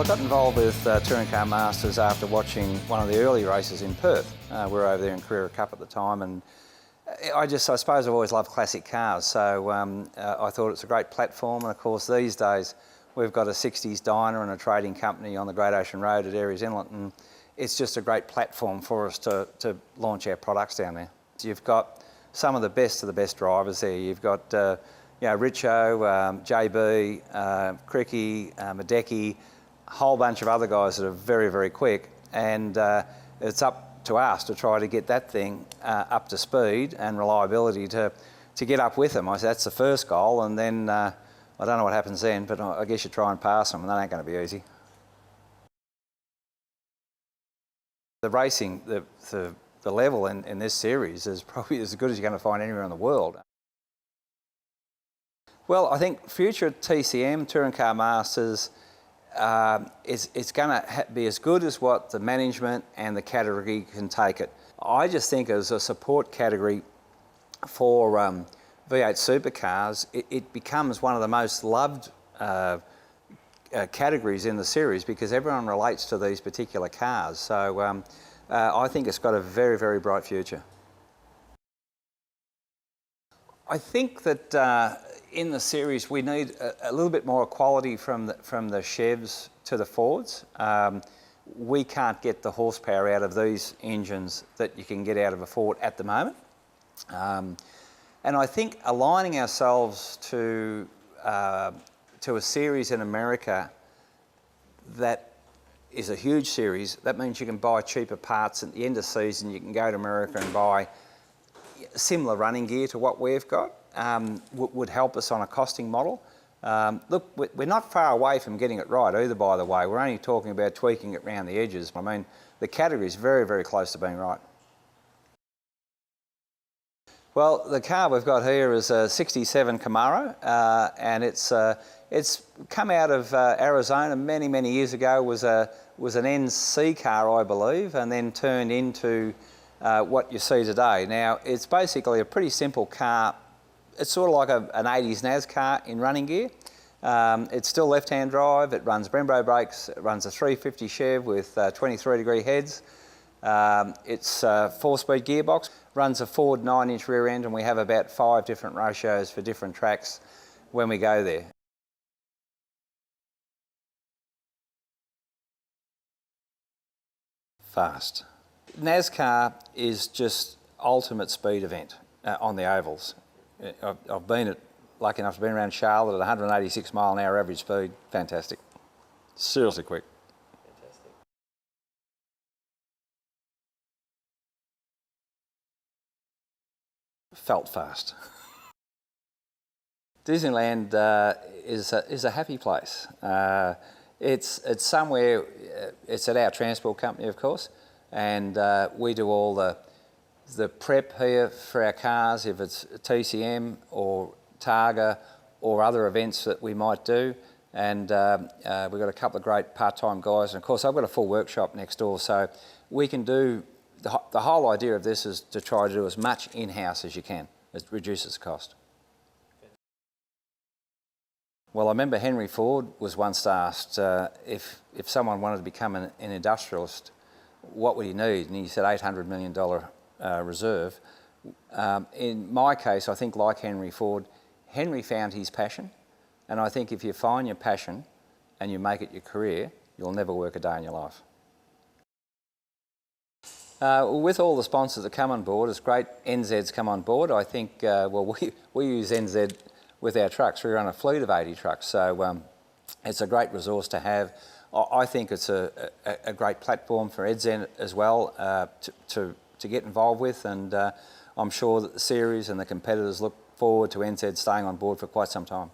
Well, I got involved with Touring Car Masters after watching one of the early races in Perth. We were over there in Carrera Cup at the time, and I suppose I've always loved classic cars, so I thought it's a great platform. And of course these days we've got a 60s diner and a trading company on the Great Ocean Road at Aireys Inlet, and it's just a great platform for us to launch our products down there. You've got some of the best drivers there. You've got Richo, JB, Cricky, Madecki, a whole bunch of other guys that are very, very quick, and it's up to us to try to get that thing up to speed and reliability to get up with them. I said that's the first goal, and then I don't know what happens then, but I guess you try and pass them, and that ain't going to be easy. The racing, the level in this series is probably as good as you're going to find anywhere in the world. Well, I think future TCM, Touring Car Masters, it's going to be as good as what the management and the category can take it. I just think as a support category for V8 supercars, it becomes one of the most loved categories in the series because everyone relates to these particular cars. So I think it's got a very, very bright future. I think that in the series we need a little bit more equality from the Chevs to the Fords. We can't get the horsepower out of these engines that you can get out of a Ford at the moment. And I think aligning ourselves to a series in America that is a huge series, that means you can buy cheaper parts at the end of season. You can go to America and buy similar running gear to what we've got. Would help us on a costing model. Look, we're not far away from getting it right either, by the way. We're only talking about tweaking it around the edges. I mean, the category is very, very close to being right. Well, the car we've got here is a '67 Camaro, and it's come out of Arizona many, many years ago. Was an NC car, I believe, and then turned into what you see today. Now, it's basically a pretty simple car. It's sort of like an 80s NASCAR in running gear. It's still left-hand drive. It runs Brembo brakes. It runs a 350 Chev with 23-degree heads. It's a 4-speed gearbox. Runs a Ford 9-inch rear end, and we have about 5 different ratios for different tracks when we go there. Fast. NASCAR is just ultimate speed event on the ovals. I've been lucky enough to be around Charlotte at 186 mile an hour average speed. Fantastic. Seriously quick. Fantastic. Felt fast. Disneyland is a happy place. It's somewhere, it's at our transport company, of course, and we do all the prep here for our cars, if it's TCM or Targa or other events that we might do. And we've got a couple of great part-time guys. And of course, I've got a full workshop next door. So we can do, the whole idea of this is to try to do as much in-house as you can. It reduces cost. Well, I remember Henry Ford was once asked if someone wanted to become an industrialist, what would he need? And he said $800 million reserve. In my case, I think like Henry Ford, Henry found his passion, and I think if you find your passion and you make it your career, you'll never work a day in your life. With all the sponsors that come on board, it's great NZ's come on board. I think, well, we use NZ with our trucks. We run a fleet of 80 trucks, so it's a great resource to have. I think it's a great platform for NZ as well to get involved with, and I'm sure that the series and the competitors look forward to NZ staying on board for quite some time.